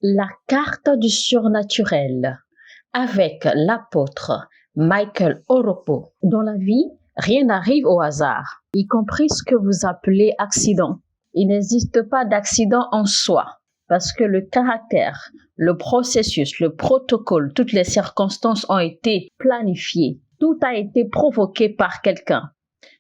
La carte du surnaturel avec l'apôtre Michael Oropo. Dans la vie, rien n'arrive au hasard, y compris ce que vous appelez accident. Il n'existe pas d'accident en soi, parce que le caractère, le processus, le protocole, toutes les circonstances ont été planifiées. Tout a été provoqué par quelqu'un.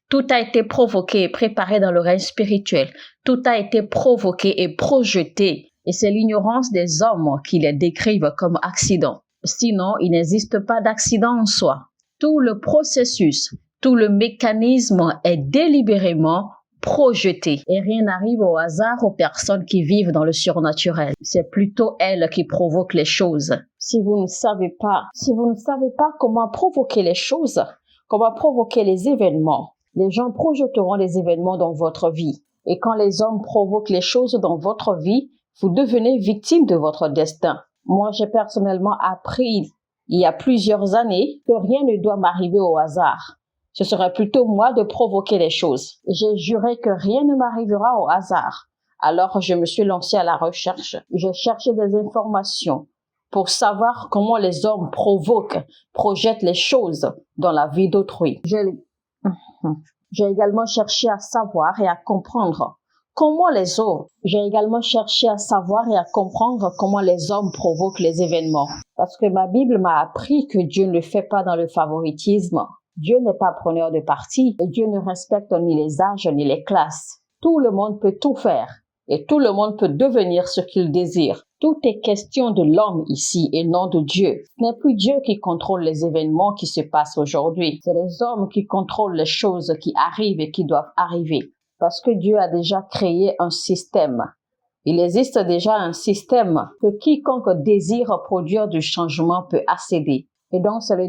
Tout a été provoqué et préparé dans le règne spirituel. Tout a été provoqué et projeté. Et c'est l'ignorance des hommes qui les décrivent comme accident. Sinon, il n'existe pas d'accident en soi. Tout le processus, tout le mécanisme est délibérément projeté. Et rien n'arrive au hasard aux personnes qui vivent dans le surnaturel. C'est plutôt elles qui provoquent les choses. Si vous ne savez pas comment provoquer les choses, comment provoquer les événements, les gens projeteront les événements dans votre vie. Et quand les hommes provoquent les choses dans votre vie, vous devenez victime de votre destin. Moi, j'ai personnellement appris il y a plusieurs années que rien ne doit m'arriver au hasard. Ce serait plutôt moi de provoquer les choses. J'ai juré que rien ne m'arrivera au hasard. Alors, je me suis lancée à la recherche. J'ai cherché des informations pour savoir comment les hommes projettent les choses dans la vie d'autrui. J'ai également cherché à savoir et à comprendre comment les hommes provoquent les événements. Parce que ma Bible m'a appris que Dieu ne le fait pas dans le favoritisme. Dieu n'est pas preneur de parti et Dieu ne respecte ni les âges ni les classes. Tout le monde peut tout faire et tout le monde peut devenir ce qu'il désire. Tout est question de l'homme ici et non de Dieu. Ce n'est plus Dieu qui contrôle les événements qui se passent aujourd'hui. C'est les hommes qui contrôlent les choses qui arrivent et qui doivent arriver. Parce que Dieu a déjà créé un système. Il existe déjà un système que quiconque désire produire du changement peut accéder. Et donc, c'est le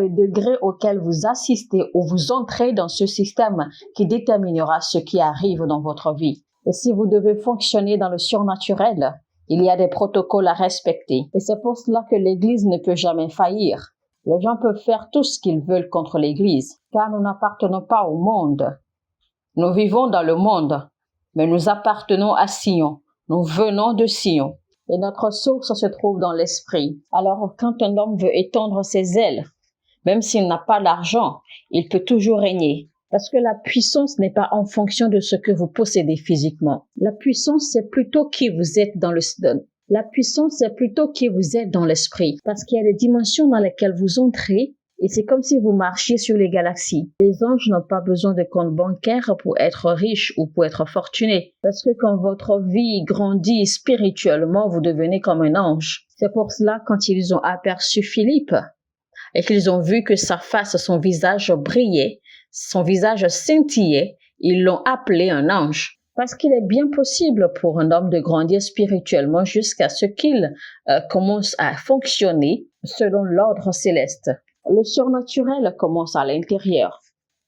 degré auquel vous assistez ou vous entrez dans ce système qui déterminera ce qui arrive dans votre vie. Et si vous devez fonctionner dans le surnaturel, il y a des protocoles à respecter. Et c'est pour cela que l'Église ne peut jamais faillir. Les gens peuvent faire tout ce qu'ils veulent contre l'Église, car nous n'appartenons pas au monde. Nous vivons dans le monde, mais nous appartenons à Sion. Nous venons de Sion. Et notre source se trouve dans l'esprit. Alors, quand un homme veut étendre ses ailes, même s'il n'a pas d'argent, il peut toujours régner. Parce que la puissance n'est pas en fonction de ce que vous possédez physiquement. La puissance, c'est plutôt qui vous êtes dans l'esprit. Parce qu'il y a des dimensions dans lesquelles vous entrez et c'est comme si vous marchiez sur les galaxies. Les anges n'ont pas besoin de compte bancaire pour être riches ou pour être fortunés. Parce que quand votre vie grandit spirituellement, vous devenez comme un ange. C'est pour cela, quand ils ont aperçu Philippe et qu'ils ont vu que sa face, son visage brillait, son visage scintillait, ils l'ont appelé un ange. Parce qu'il est bien possible pour un homme de grandir spirituellement jusqu'à ce qu'il commence à fonctionner selon l'ordre céleste. Le surnaturel commence à l'intérieur.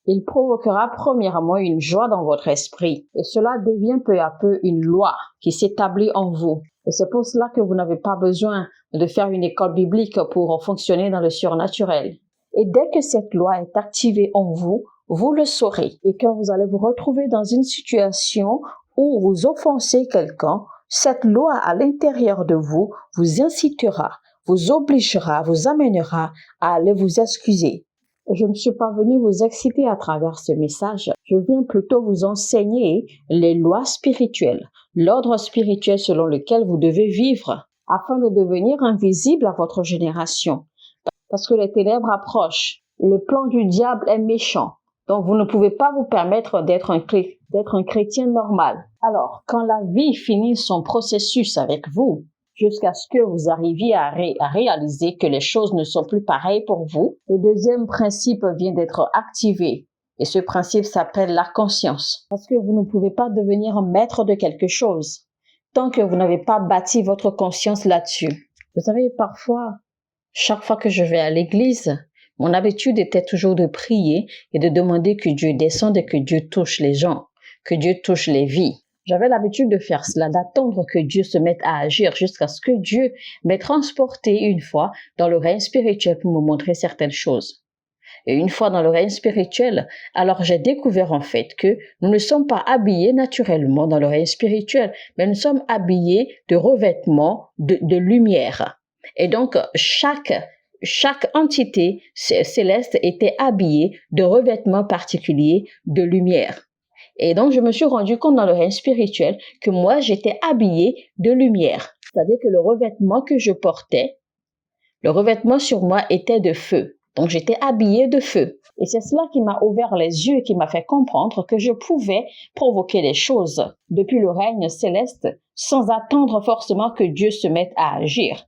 Il provoquera premièrement une joie dans votre esprit et cela devient peu à peu une loi qui s'établit en vous. Et c'est pour cela que vous n'avez pas besoin de faire une école biblique pour fonctionner dans le surnaturel. Et dès que cette loi est activée en vous, vous le saurez. Et quand vous allez vous retrouver dans une situation où vous offensez quelqu'un, cette loi à l'intérieur de vous vous incitera, vous obligera, vous amènera à aller vous excuser. Je ne suis pas venue vous exciter à travers ce message. Je viens plutôt vous enseigner les lois spirituelles, l'ordre spirituel selon lequel vous devez vivre afin de devenir invisible à votre génération. Parce que les ténèbres approchent. Le plan du diable est méchant. Donc, vous ne pouvez pas vous permettre d'être un chrétien normal. Alors, quand la vie finit son processus avec vous, jusqu'à ce que vous arriviez à réaliser que les choses ne sont plus pareilles pour vous, le deuxième principe vient d'être activé. Et ce principe s'appelle la conscience. Parce que vous ne pouvez pas devenir maître de quelque chose tant que vous n'avez pas bâti votre conscience là-dessus. Vous savez, parfois, chaque fois que je vais à l'église, mon habitude était toujours de prier et de demander que Dieu descende et que Dieu touche les gens, que Dieu touche les vies. J'avais l'habitude de faire cela, d'attendre que Dieu se mette à agir jusqu'à ce que Dieu m'ait transporté une fois dans le règne spirituel pour me montrer certaines choses. Et une fois dans le règne spirituel, alors j'ai découvert en fait que nous ne sommes pas habillés naturellement dans le règne spirituel, mais nous sommes habillés de revêtements de lumière. Et donc, chaque entité céleste était habillée de revêtements particuliers de lumière. Et donc, je me suis rendu compte dans le règne spirituel que moi, j'étais habillée de lumière. C'est-à-dire que le revêtement que je portais, le revêtement sur moi était de feu. Donc, j'étais habillée de feu. Et c'est cela qui m'a ouvert les yeux et qui m'a fait comprendre que je pouvais provoquer les choses depuis le règne céleste sans attendre forcément que Dieu se mette à agir.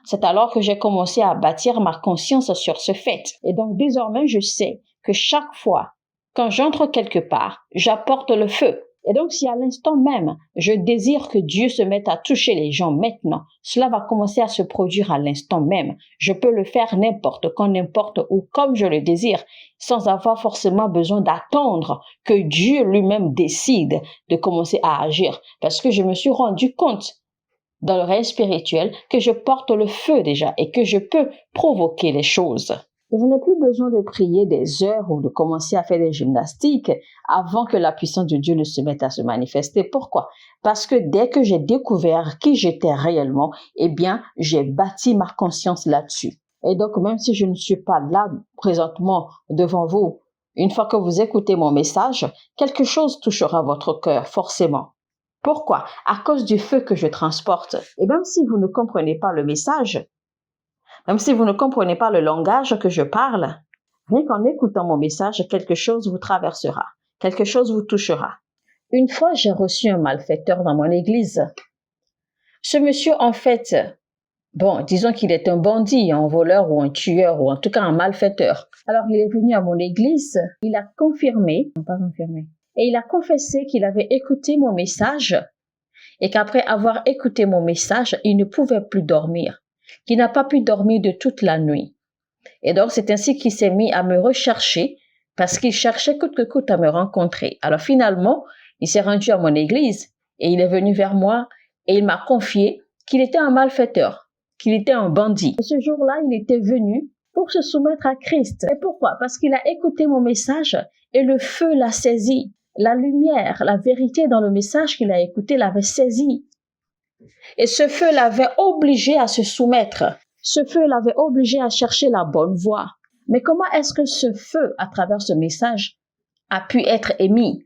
C'est alors que j'ai commencé à bâtir ma conscience sur ce fait. Et donc, désormais, je sais que chaque fois, quand j'entre quelque part, j'apporte le feu. Et donc, si à l'instant même, je désire que Dieu se mette à toucher les gens maintenant, cela va commencer à se produire à l'instant même. Je peux le faire n'importe quand, n'importe où, comme je le désire, sans avoir forcément besoin d'attendre que Dieu lui-même décide de commencer à agir. Parce que je me suis rendu compte dans le règne spirituel que je porte le feu déjà et que je peux provoquer les choses. Je n'ai plus besoin de prier des heures ou de commencer à faire des gymnastiques avant que la puissance de Dieu ne se mette à se manifester. Pourquoi? Parce que dès que j'ai découvert qui j'étais réellement, eh bien, j'ai bâti ma conscience là-dessus. Et donc, même si je ne suis pas là présentement devant vous, une fois que vous écoutez mon message, quelque chose touchera votre cœur, forcément. Pourquoi? À cause du feu que je transporte. Et même si vous ne comprenez pas le message, même si vous ne comprenez pas le langage que je parle, rien qu'en écoutant mon message, quelque chose vous traversera, quelque chose vous touchera. Une fois, j'ai reçu un malfaiteur dans mon église. Ce monsieur, en fait, disons qu'il est un bandit, un voleur ou un tueur, ou en tout cas un malfaiteur. Alors, il est venu à mon église, il a et il a confessé qu'il avait écouté mon message et qu'après avoir écouté mon message, il ne pouvait plus dormir, qu'il n'a pas pu dormir de toute la nuit. Et donc, c'est ainsi qu'il s'est mis à me rechercher parce qu'il cherchait coûte que coûte à me rencontrer. Alors finalement, il s'est rendu à mon église et il est venu vers moi et il m'a confié qu'il était un malfaiteur, qu'il était un bandit. Et ce jour-là, il était venu pour se soumettre à Christ. Et pourquoi? Parce qu'il a écouté mon message et le feu l'a saisi. La lumière, la vérité dans le message qu'il a écouté l'avait saisi. Et ce feu l'avait obligé à se soumettre. Ce feu l'avait obligé à chercher la bonne voie. Mais comment est-ce que ce feu, à travers ce message, a pu être émis?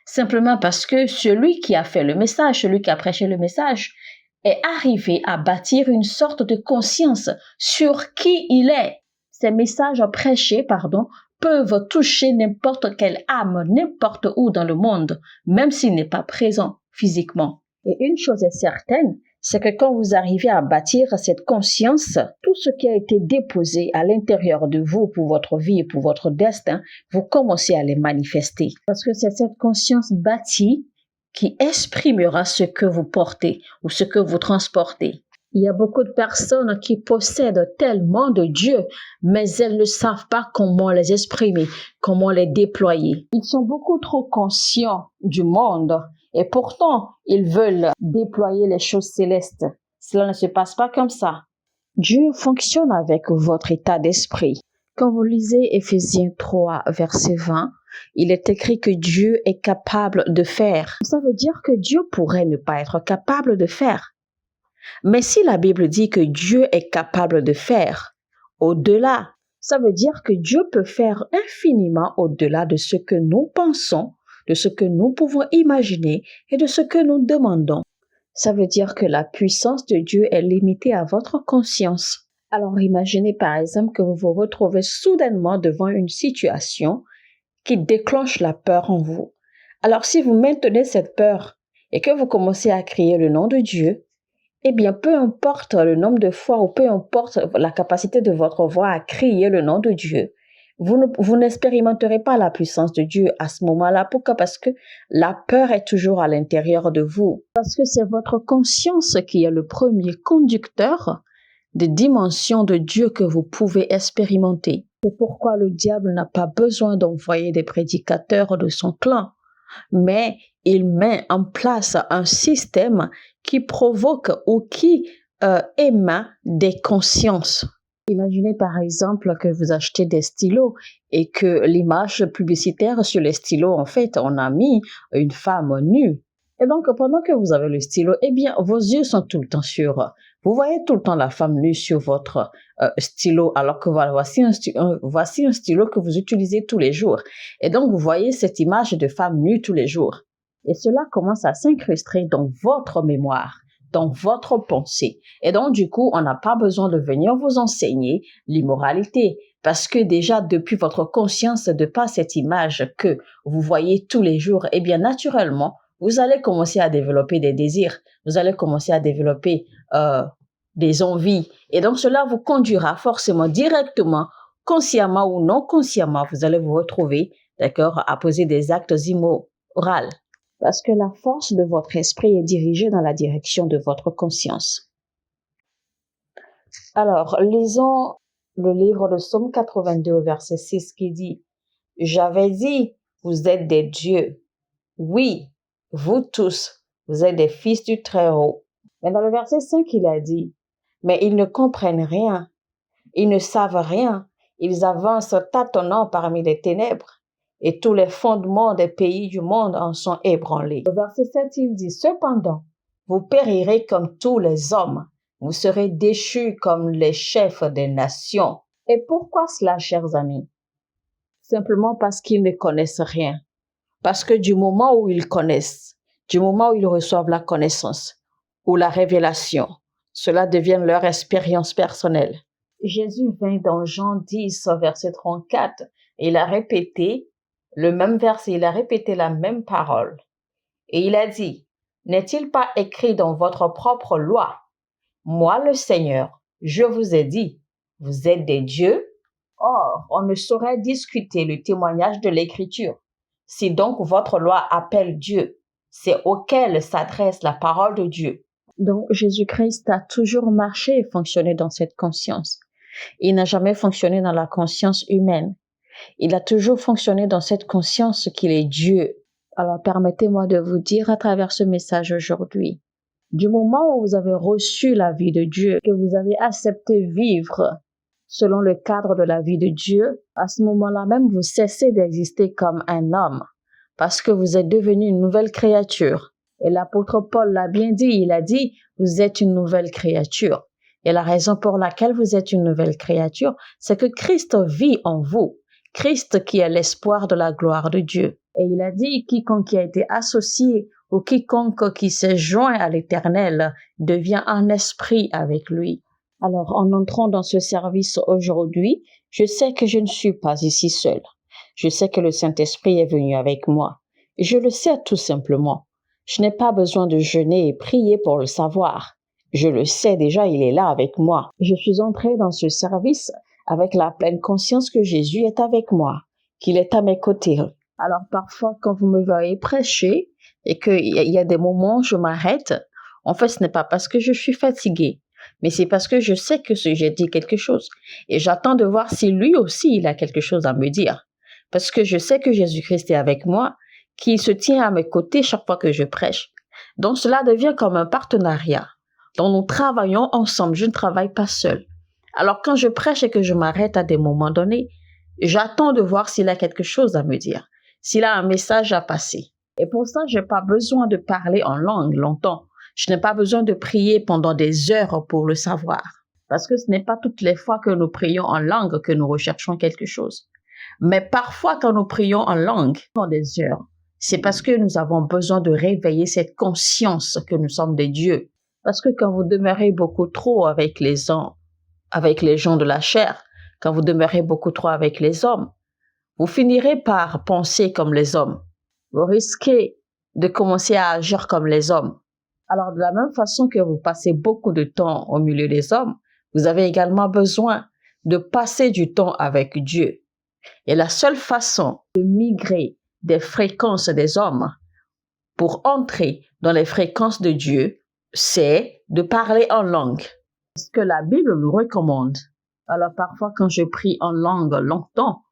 Simplement parce que celui qui a fait le message, celui qui a prêché le message, est arrivé à bâtir une sorte de conscience sur qui il est. Ces messages prêchés, peuvent toucher n'importe quelle âme, n'importe où dans le monde, même s'il n'est pas présent physiquement. Et une chose est certaine, c'est que quand vous arrivez à bâtir cette conscience, tout ce qui a été déposé à l'intérieur de vous pour votre vie et pour votre destin, vous commencez à les manifester. Parce que c'est cette conscience bâtie qui exprimera ce que vous portez ou ce que vous transportez. Il y a beaucoup de personnes qui possèdent tellement de Dieu, mais elles ne savent pas comment les exprimer, comment les déployer. Ils sont beaucoup trop conscients du monde et pourtant, ils veulent déployer les choses célestes. Cela ne se passe pas comme ça. Dieu fonctionne avec votre état d'esprit. Quand vous lisez Éphésiens 3, verset 20, il est écrit que Dieu est capable de faire. Ça veut dire que Dieu pourrait ne pas être capable de faire. Mais si la Bible dit que Dieu est capable de faire au-delà, ça veut dire que Dieu peut faire infiniment au-delà de ce que nous pensons, de ce que nous pouvons imaginer et de ce que nous demandons. Ça veut dire que la puissance de Dieu est limitée à votre conscience. Alors imaginez par exemple que vous vous retrouvez soudainement devant une situation qui déclenche la peur en vous. Alors si vous maintenez cette peur et que vous commencez à crier le nom de Dieu, eh bien, peu importe le nombre de fois ou peu importe la capacité de votre voix à crier le nom de Dieu, vous n'expérimenterez pas la puissance de Dieu à ce moment-là. Pourquoi? Parce que la peur est toujours à l'intérieur de vous. Parce que c'est votre conscience qui est le premier conducteur des dimensions de Dieu que vous pouvez expérimenter. C'est pourquoi le diable n'a pas besoin d'envoyer des prédicateurs de son clan, mais il met en place un système qui provoque ou qui émet des consciences. Imaginez par exemple que vous achetez des stylos et que l'image publicitaire sur les stylos, en fait, on a mis une femme nue. Et donc, pendant que vous avez le stylo, eh bien, vos yeux sont tout le temps sur. Vous voyez tout le temps la femme nue sur votre stylo, alors que voilà, voici un stylo que vous utilisez tous les jours. Et donc, vous voyez cette image de femme nue tous les jours. Et cela commence à s'incruster dans votre mémoire, dans votre pensée. Et donc, du coup, on n'a pas besoin de venir vous enseigner l'immoralité. Parce que déjà, depuis votre conscience, de par cette image que vous voyez tous les jours, eh bien, naturellement, vous allez commencer à développer des désirs. Vous allez commencer à développer des envies. Et donc, cela vous conduira forcément, directement, consciemment ou non consciemment, vous allez vous retrouver, d'accord, à poser des actes immoraux. Parce que la force de votre esprit est dirigée dans la direction de votre conscience. Alors, lisons le livre de Psaume 82, verset 6 qui dit « J'avais dit, vous êtes des dieux. Oui, vous tous, vous êtes des fils du Très-Haut. » Mais dans le verset 5, il a dit « Mais ils ne comprennent rien. Ils ne savent rien. Ils avancent tâtonnant parmi les ténèbres. Et tous les fondements des pays du monde en sont ébranlés. » Le verset 7, il dit « Cependant, vous périrez comme tous les hommes. Vous serez déchus comme les chefs des nations. » Et pourquoi cela, chers amis? Simplement parce qu'ils ne connaissent rien. Parce que du moment où ils connaissent, du moment où ils reçoivent la connaissance ou la révélation, cela devient leur expérience personnelle. Jésus vint dans Jean 10, verset 34, et il a répété le même verset, il a répété la même parole. Et il a dit, « N'est-il pas écrit dans votre propre loi? Moi, le Seigneur, je vous ai dit, vous êtes des dieux. » Or, on ne saurait discuter le témoignage de l'Écriture. Si donc votre loi appelle Dieu, c'est auquel s'adresse la parole de Dieu. Donc, Jésus-Christ a toujours marché et fonctionné dans cette conscience. Il n'a jamais fonctionné dans la conscience humaine. Il a toujours fonctionné dans cette conscience qu'il est Dieu. Alors, permettez-moi de vous dire à travers ce message aujourd'hui, du moment où vous avez reçu la vie de Dieu, que vous avez accepté vivre selon le cadre de la vie de Dieu, à ce moment-là même, vous cessez d'exister comme un homme parce que vous êtes devenu une nouvelle créature. Et l'apôtre Paul l'a bien dit, il a dit, vous êtes une nouvelle créature. Et la raison pour laquelle vous êtes une nouvelle créature, c'est que Christ vit en vous. Christ qui est l'espoir de la gloire de Dieu. Et il a dit, quiconque qui a été associé ou quiconque qui s'est joint à l'Éternel devient un esprit avec lui. Alors, en entrant dans ce service aujourd'hui, je sais que je ne suis pas ici seul. Je sais que le Saint-Esprit est venu avec moi. Et je le sais tout simplement. Je n'ai pas besoin de jeûner et prier pour le savoir. Je le sais déjà, il est là avec moi. Je suis entrée dans ce service avec la pleine conscience que Jésus est avec moi, qu'il est à mes côtés. Alors parfois, quand vous me voyez prêcher et qu'il y a des moments où je m'arrête, en fait, ce n'est pas parce que je suis fatiguée, mais c'est parce que je sais que j'ai dit quelque chose. Et j'attends de voir si lui aussi, il a quelque chose à me dire. Parce que je sais que Jésus-Christ est avec moi, qu'il se tient à mes côtés chaque fois que je prêche. Donc cela devient comme un partenariat. Donc nous travaillons ensemble, je ne travaille pas seule. Alors quand je prêche et que je m'arrête à des moments donnés, j'attends de voir s'il a quelque chose à me dire, s'il a un message à passer. Et pour ça, je n'ai pas besoin de parler en langue longtemps. Je n'ai pas besoin de prier pendant des heures pour le savoir. Parce que ce n'est pas toutes les fois que nous prions en langue que nous recherchons quelque chose. Mais parfois, quand nous prions en langue pendant des heures, c'est parce que nous avons besoin de réveiller cette conscience que nous sommes des dieux. Parce que quand vous demeurez beaucoup trop avec les gens de la chair, quand vous demeurez beaucoup trop avec les hommes, vous finirez par penser comme les hommes. Vous risquez de commencer à agir comme les hommes. Alors, de la même façon que vous passez beaucoup de temps au milieu des hommes, vous avez également besoin de passer du temps avec Dieu. Et la seule façon de migrer des fréquences des hommes pour entrer dans les fréquences de Dieu, c'est de parler en langue. C'est ce que la Bible nous recommande. Alors, parfois, quand je prie en langue longtemps,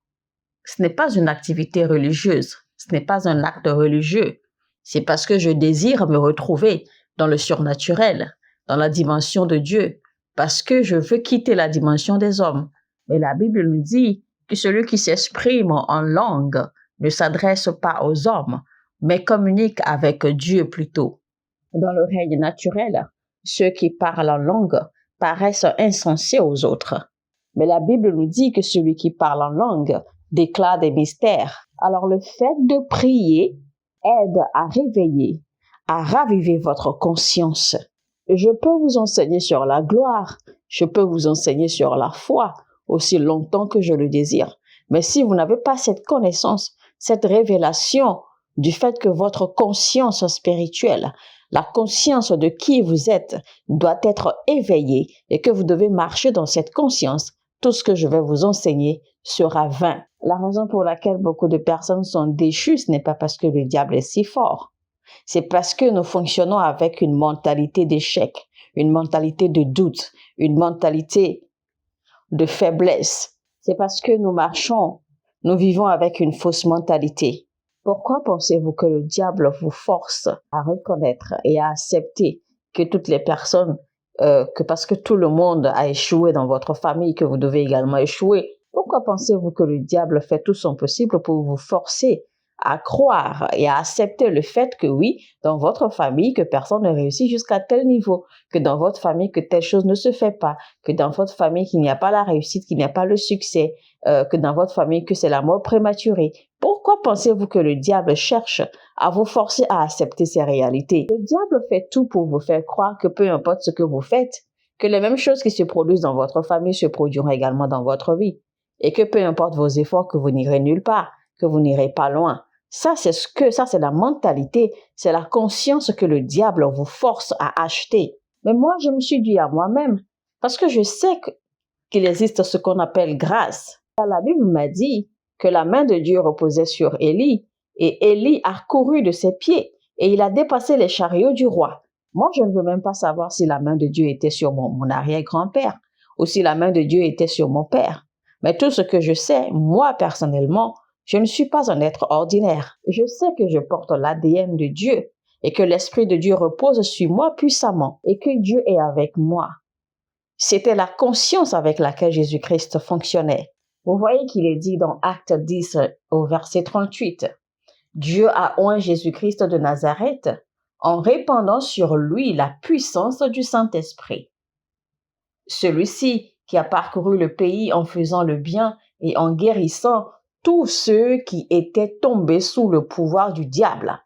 ce n'est pas une activité religieuse, ce n'est pas un acte religieux. C'est parce que je désire me retrouver dans le surnaturel, dans la dimension de Dieu, parce que je veux quitter la dimension des hommes. Mais la Bible nous dit que celui qui s'exprime en langue ne s'adresse pas aux hommes, mais communique avec Dieu plutôt. Dans le règne naturel, ceux qui parlent en langue paraissent insensés aux autres. Mais la Bible nous dit que celui qui parle en langue déclare des mystères. Alors le fait de prier aide à réveiller, à raviver votre conscience. Je peux vous enseigner sur la gloire, je peux vous enseigner sur la foi, aussi longtemps que je le désire. Mais si vous n'avez pas cette connaissance, cette révélation du fait que votre conscience spirituelle, la conscience de qui vous êtes, doit être éveillée et que vous devez marcher dans cette conscience, tout ce que je vais vous enseigner sera vain. La raison pour laquelle beaucoup de personnes sont déchues, ce n'est pas parce que le diable est si fort. C'est parce que nous fonctionnons avec une mentalité d'échec, une mentalité de doute, une mentalité de faiblesse. C'est parce que nous vivons avec une fausse mentalité. Pourquoi pensez-vous que le diable vous force à reconnaître et à accepter que toutes les personnes, que parce que tout le monde a échoué dans votre famille, que vous devez également échouer? Pourquoi pensez-vous que le diable fait tout son possible pour vous forcer à croire et à accepter le fait que oui, dans votre famille, que personne ne réussit jusqu'à tel niveau, que dans votre famille, que telle chose ne se fait pas, que dans votre famille, qu'il n'y a pas la réussite, qu'il n'y a pas le succès, que dans votre famille, que c'est la mort prématurée? Pourquoi pensez-vous que le diable cherche à vous forcer à accepter ces réalités? Le diable fait tout pour vous faire croire que peu importe ce que vous faites, que les mêmes choses qui se produisent dans votre famille se produiront également dans votre vie. Et que peu importe vos efforts, que vous n'irez nulle part, que vous n'irez pas loin. Ça, c'est la mentalité, c'est la conscience que le diable vous force à acheter. Mais moi, je me suis dit à moi-même, parce que je sais qu'il existe ce qu'on appelle grâce. La Bible m'a dit que la main de Dieu reposait sur Élie, et Élie a couru de ses pieds, et il a dépassé les chariots du roi. Moi, je ne veux même pas savoir si la main de Dieu était sur mon arrière-grand-père, ou si la main de Dieu était sur mon père. Mais tout ce que je sais, moi personnellement, je ne suis pas un être ordinaire. Je sais que je porte l'ADN de Dieu et que l'Esprit de Dieu repose sur moi puissamment et que Dieu est avec moi. C'était la conscience avec laquelle Jésus-Christ fonctionnait. Vous voyez qu'il est dit dans Acte 10 au verset 38, « Dieu a oint Jésus-Christ de Nazareth en répandant sur lui la puissance du Saint-Esprit. Celui-ci qui a parcouru le pays en faisant le bien et en guérissant tous ceux qui étaient tombés sous le pouvoir du diable. »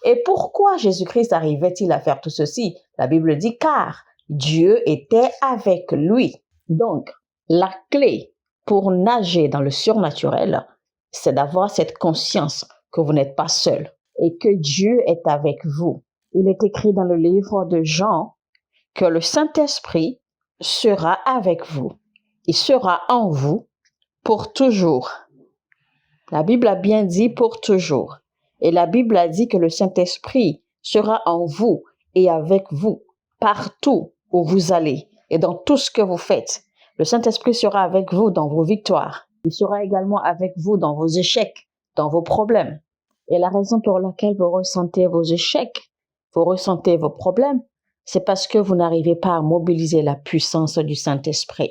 Et pourquoi Jésus-Christ arrivait-il à faire tout ceci? La Bible dit car Dieu était avec lui. Donc, la clé pour nager dans le surnaturel, c'est d'avoir cette conscience que vous n'êtes pas seul et que Dieu est avec vous. Il est écrit dans le livre de Jean que le Saint-Esprit sera avec vous. Il sera en vous pour toujours. La Bible a bien dit pour toujours. Et la Bible a dit que le Saint-Esprit sera en vous et avec vous partout où vous allez et dans tout ce que vous faites. Le Saint-Esprit sera avec vous dans vos victoires. Il sera également avec vous dans vos échecs, dans vos problèmes. Et la raison pour laquelle vous ressentez vos échecs, vous ressentez vos problèmes, c'est parce que vous n'arrivez pas à mobiliser la puissance du Saint-Esprit.